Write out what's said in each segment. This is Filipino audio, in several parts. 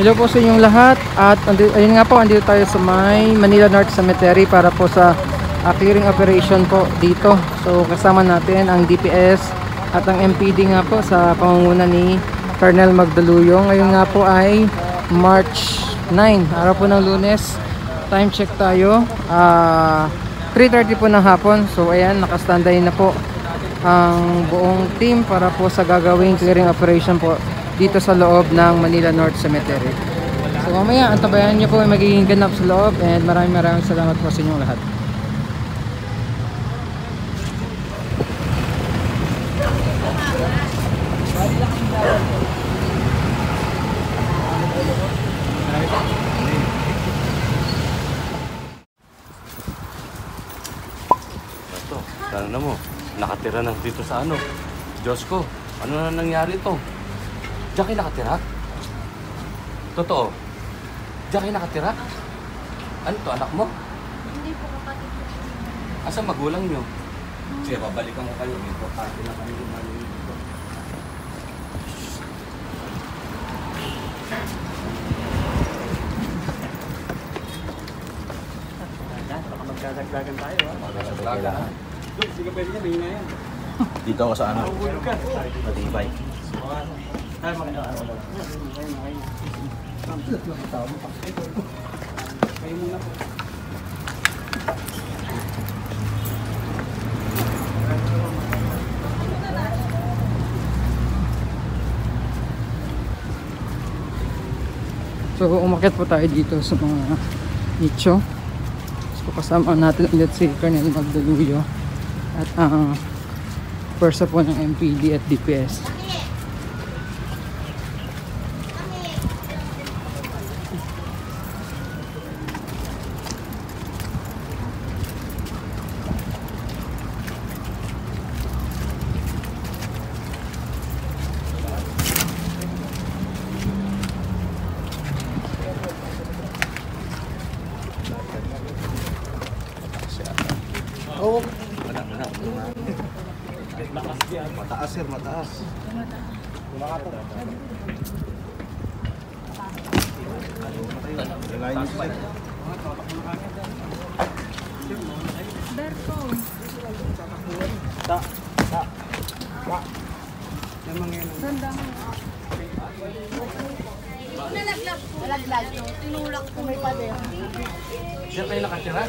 Hello po sa inyong lahat at ayun nga po, andito tayo sa may Manila North Cemetery para po sa clearing operation po dito. So kasama natin ang DPS at ang MPD nga po sa pangunguna ni Colonel Magdaluyo. Ngayon nga po ay March 9, araw po ng Lunes. Time check tayo, 3:30 po ng hapon. So ayan, nakastanday na po ang buong team para po sa gagawing clearing operation po dito sa loob ng Manila North Cemetery. So mamaya, antabayan niyo po ay magiging ganap sa loob, and maraming salamat po sa inyong lahat. Ito, sana mo, nakatira na dito sa ano. Diyos ko, ano na nangyari ito? Diyan kayo nakatira? Totoo? Diyan kayo nakatira? Ano to, anak mo? Hindi po, kapatid po. Asa magulang nyo? Sige, babalikan ko kayo. May importante na kayo lumalim dito. Baka magkadagdagan tayo, ha? Magkadagdagan. Sige, pwede niya, may na yan. Dito ako sa ano? Matibay. Ay, mga kayo muna po. So umakyat po tayo dito sa mga nicho. So kasama natin ulit si Colonel Magdaluyo at ang pwersa po ng MPD at DPS. Oh, mataas sir, mataas. Berto. Sandahan. Nalaglag yun. Tinulak ko may pader. Diyan kayo nakatira?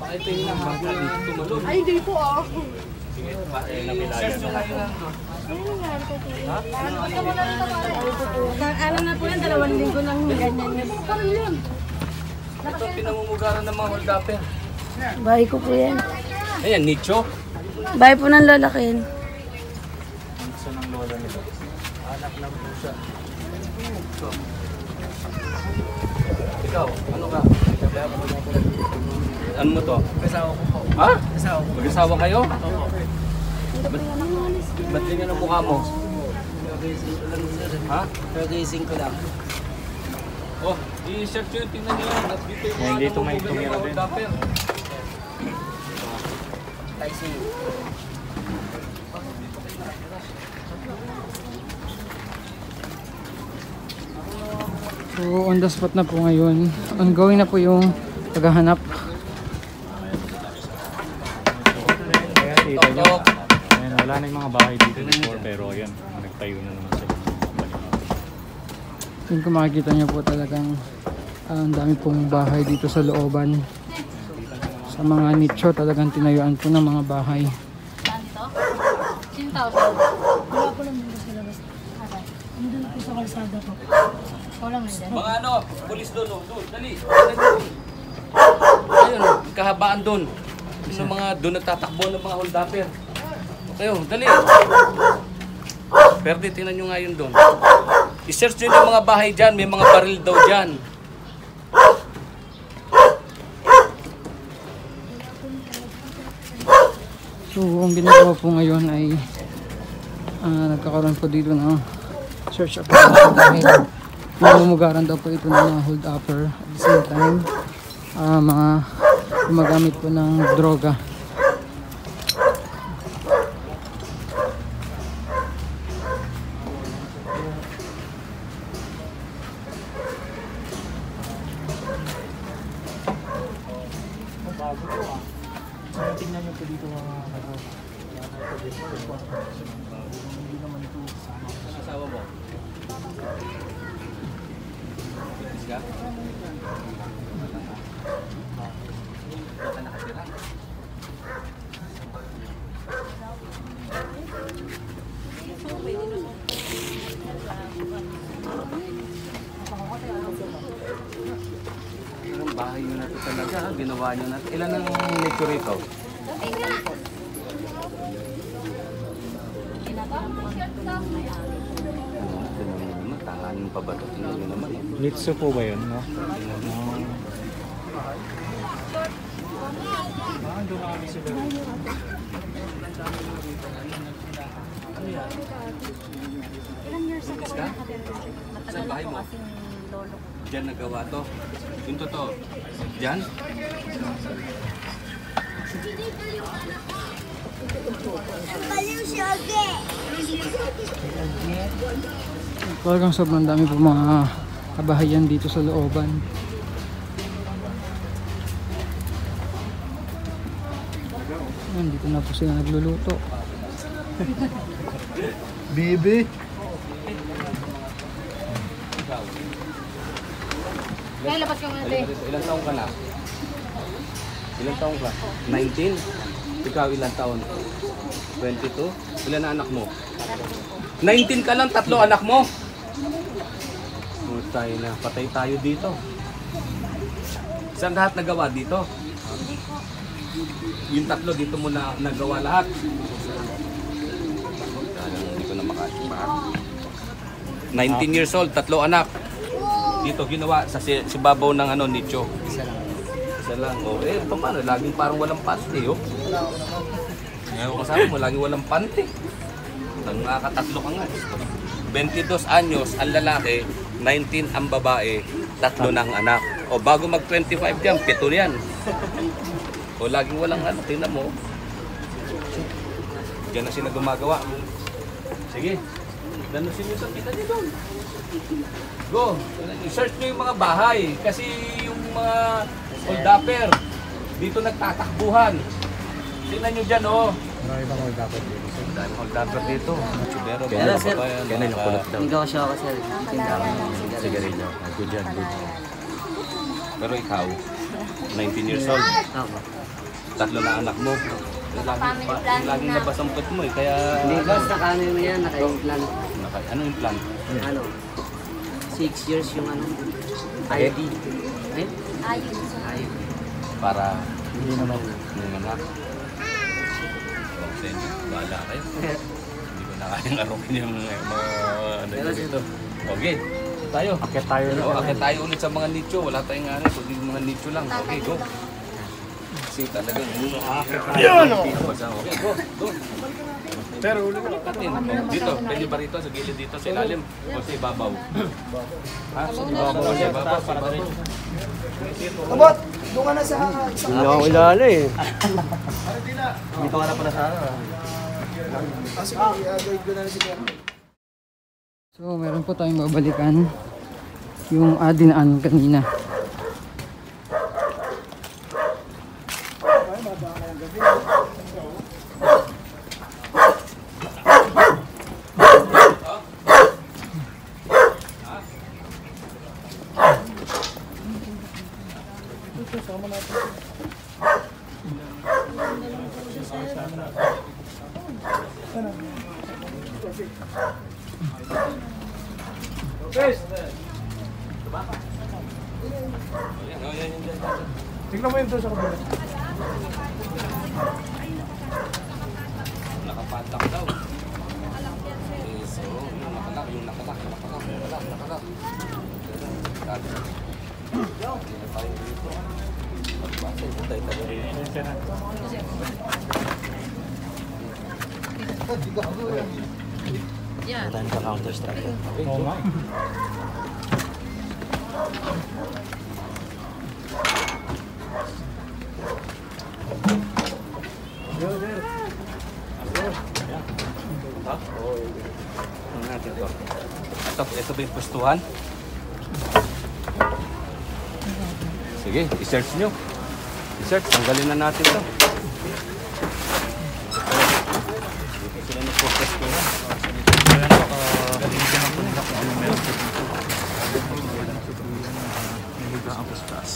Baka ito yung magulang dito tumalon. Ay, hindi po ah. Sige, search nyo kayo lang doon. Ano nangyari ko kayo? Ano na po yan, 2 linggo nang ganyan yan. Parang yun. Ito pinamumugaran ng mga holdapper. Bahay ko po yan. Ayan, nicho. Bahay po ng lalakin. Gusto ng lola nila. Anak ng pusa. Ikaw, ano ka? Ano mo to? Kasawa ko po. Ha? Kasawa ko. Mag-asawa kayo? Opo. Ba't ganyan ang mukha mo? Ha? Pag-ising ko lang. Oh, i-search yun, tingnan nyo yan. At dito yung mga Dito may namumugaran tumira ng din. holdapper. Tyson. So on the spot na po ngayon. Ongoing na po yung paghahanap. Kaya dito nyo. Ayan, wala na yung mga bahay dito before, pero ayan, nagtayo na naman sila. Yung kung makikita nyo po talagang ang dami pong bahay dito sa looban. Sa mga nicho talagang tinayuan po ng mga bahay. Tanto? 10,000. Wala po lang dito sa labas. Nandun po sa kalsada po. Walang nandun. Mga ano, pulis doon, oh. Doon, dali. Ayun, oh, kahabaan doon. Yung mga doon nagtatakbo ng mga holdapper. Kayo, dali. Perde, tingnan nyo nga yun doon. I-search nyo yung mga bahay dyan, may mga baril daw dyan. So ang ginagawa po ngayon ay nagkakaroon po dito ng search operation dahil mamumugaran daw po ito ng mga hold upper at the same time mga gumagamit po ng droga. bago to ah. So, tingnan nyo po dito mga ano. Hindi naman ito kasama. Ang asawa mo? Bitis ka? Baka nakatira. Ang bahay nyo na ito talaga, ha? Ginawa nyo na ito. Ilan ang nicho rito? Tingnan mo naman, tahanin pa ba ito? Tingnan nyo naman. Litso po ba yun, no? Dumami sila. Ilang years ako Buntis ka? Matagal Saan bahay na po mo? kasing lolo ko. Diyan nagawa to. Yung totoo. Diyan? Talagang sobrang dami po mga kabahayan dito sa looban. Ayan, dito na po sila nagluluto. Bibi. Ikaw. Kaya labas yung ate. Ilang taong ka na? Ilang taong ka? 19? Ikaw ilang taon? 22? Ilan na anak mo? 19 ka lang, 3 anak mo? Patay na, patay tayo dito. Saan lahat nagawa dito? Yung 3 dito mo na nagawa lahat. Hindi ko na makasipa. 19 years old, 3 anak. Dito ginawa sa sibabaw ng ano, nicho. Isa lang. Oh, eh, paano? Laging parang walang panty, oh. Ngayon kasama mo, laging walang panty. Nakakatatlo ka nga. 22 anyos ang lalaki, 19 ang babae, 3 ng anak. O bago mag 25 yan, 7 yan. O laging walang ano, tingnan mo. Diyan na sila gumagawa. Sige, nanusin nyo sa kita dito. Go, search nyo yung mga bahay. Kasi yung mga hold-upper, dito nagtatakbuhan. Tingnan nyo dyan, oh. Marami bang hold dapat dito? Dahil hold-upper dito. Chubero, Kaya, mga babayan, Kaya yung kulot daw. Negosyo ako sir. Sigarilyo. Good yan, good. Pero ikaw, 19 years old, 3 na anak mo. Laging labas ang pet mo eh, kaya... Hindi boss, nakaano mo yan, naka-implant. Ano yung plan? Ano? 6 years yung ano? ID. Ay? Ayun. Para Hindi naman. yung anak. Okay, bahala kayo. Hindi ko na kayang arukin yung mga ano dito. Okay, tayo. Akit tayo na. Akit tayo ulit sa mga nicho. Wala tayong ano, kundi mga nicho lang. Okay, go. Kasi talagang okay, go. Pero ulo dito, pwede ba rito sa gilid dito sa ilalim o sa ibabaw? Ha? Sa ibabaw, sa ibabaw, sa ibabaw. Abot! Doon ka na sa... Hindi ako ilala eh. Dito ka na pala sa ano. Kasi i-guide ko na si Kuya. So, meron po tayong babalikan yung dinaan kanina. Tignan mo yun doon sa kabila. Nakapatak daw. So, yung nakalak. Tayo sa Counter-Strike. Oo nga. Ano natin to? Ito ba yung pwestuhan? Sige, i-search nyo. Sir, tanggalin na natin to. Dito sila nag-focus ko na. Kaya nakagaling ng punta kung ano meron ko dito. Niliga ang pustas.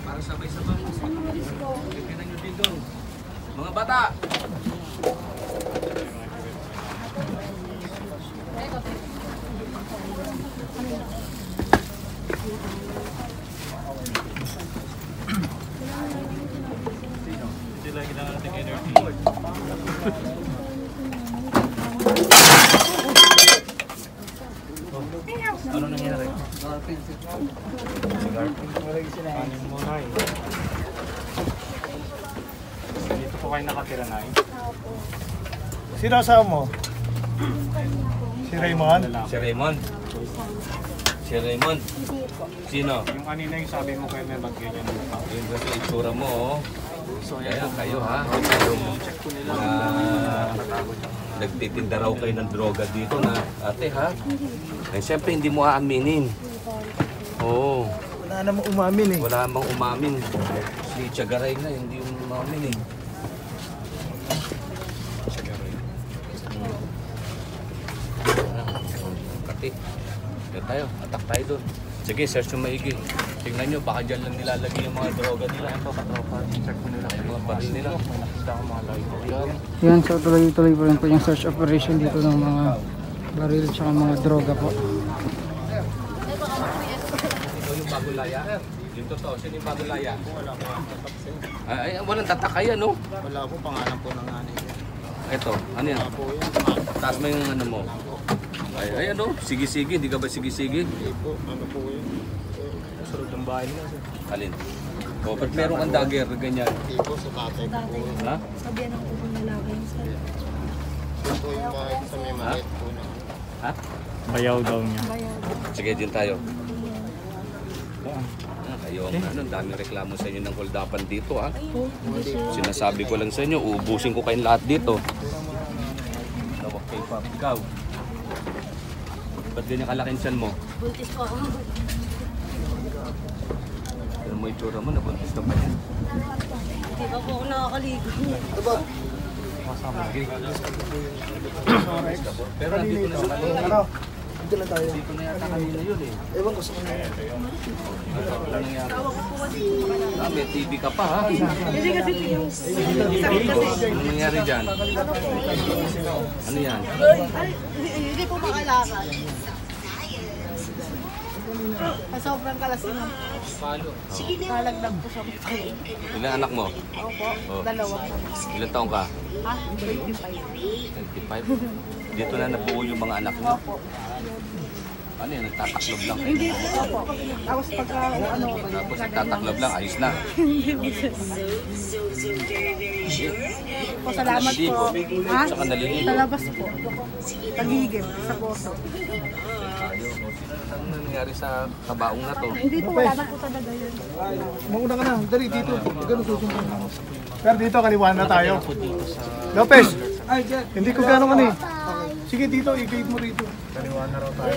Para sabay-sabay. Tingnan nyo dito. Mga bata! Sila kailangan natin energy. Ano nangyari? Kanin mo na eh. Dito po kayo nakatira na eh. Sino asawa mo? Si Raymond? Si Raymond. Si Raymond. Sino? Yung kanina yung sabi mo kayo may mag-ganyan lupa. Yung gusto itsura mo, oh. Kaya kayo ha. Nagtitinda raw kayo ng droga dito na ate ha. Eh siyempre hindi mo aaminin. Oo. Wala namang umamin eh. Wala namang umamin. Si Tiagaray na hindi yung umamin eh. Kati. Yan tayo. Atak tayo doon. Sige, search yung maigi. Tingnan nyo, baka dyan lang nilalagay yung mga droga nila. Ito katropa, check mo nila. Yung mga baril nila. May nakita ko mga live. Yan, so tuloy-tuloy po rin po yung search operation dito ng mga baril at mga droga po. Ikaw yung bagong laya? Yung totoo, sino yung bagong laya? Ay, walang tatakayan, no? Wala po, pangalan po ng nanay. Ito, ano yan? Taas mo yung ano mo. Ay, ano? Sige-sige, hindi ka ba sige-sige? Hindi po, ano po yun? Sarap ng bahay nila. Alin? O, ba't meron kang dagger na ganyan? Hindi po, sa tatay ko po. Ha? Sabihan ng ubong lalaki yung sa... Yun po yung mga sa may maliit po na. Ha? Bayaw daw niya. Sige, din tayo. Saan? Kayo, ano, daming reklamo sa inyo ng holdapan dito, ha? Sinasabi ko lang sa inyo, uubusin ko kayong lahat dito. Tawag kay Pap. Ikaw. Ba't ganyan kalaking tiyan mo? Buntis ko ako. Pero mo itsura mo, nabuntis ka pa yan. Hindi pa po ako nakakaligo. Pero nandito na sa kanina. Ano? Dito lang tayo. Dito na yata kanina yun eh. Ewan ko sa kanya. Ano nangyari? Ah, may TV ka pa ha? Hindi kasi yung... Ano nangyari dyan? Ano yan? Hindi po makalakad. Sobrang kalasing ng kalagdag po siya. Ilan anak mo? Ako po, Oh. dalawa po. Ilan taong ka? Ha? 25. 25? Dito na nabuo yung mga anak mo? Opo. Ano yan? Nagtataklob lang kayo? Hindi po. Opo. Tapos pagka ano... Tapos nagtataklob lang, ayos na. Po, salamat Hindi po. po. Ha? Saka naliligo. Sa labas po. Tagigim, sa poso. Ayun, o, sino nang nangyari sa kabaong na to? Hindi po, wala na po talaga yun. Mauna ka na. Dali, dito. Ganun susunod mo. Pero dito, kaliwan na tayo. Lopez! Ay, hindi ko gano'n ka na eh. Sige, dito. I-guide mo rito. Kaliwan na raw tayo.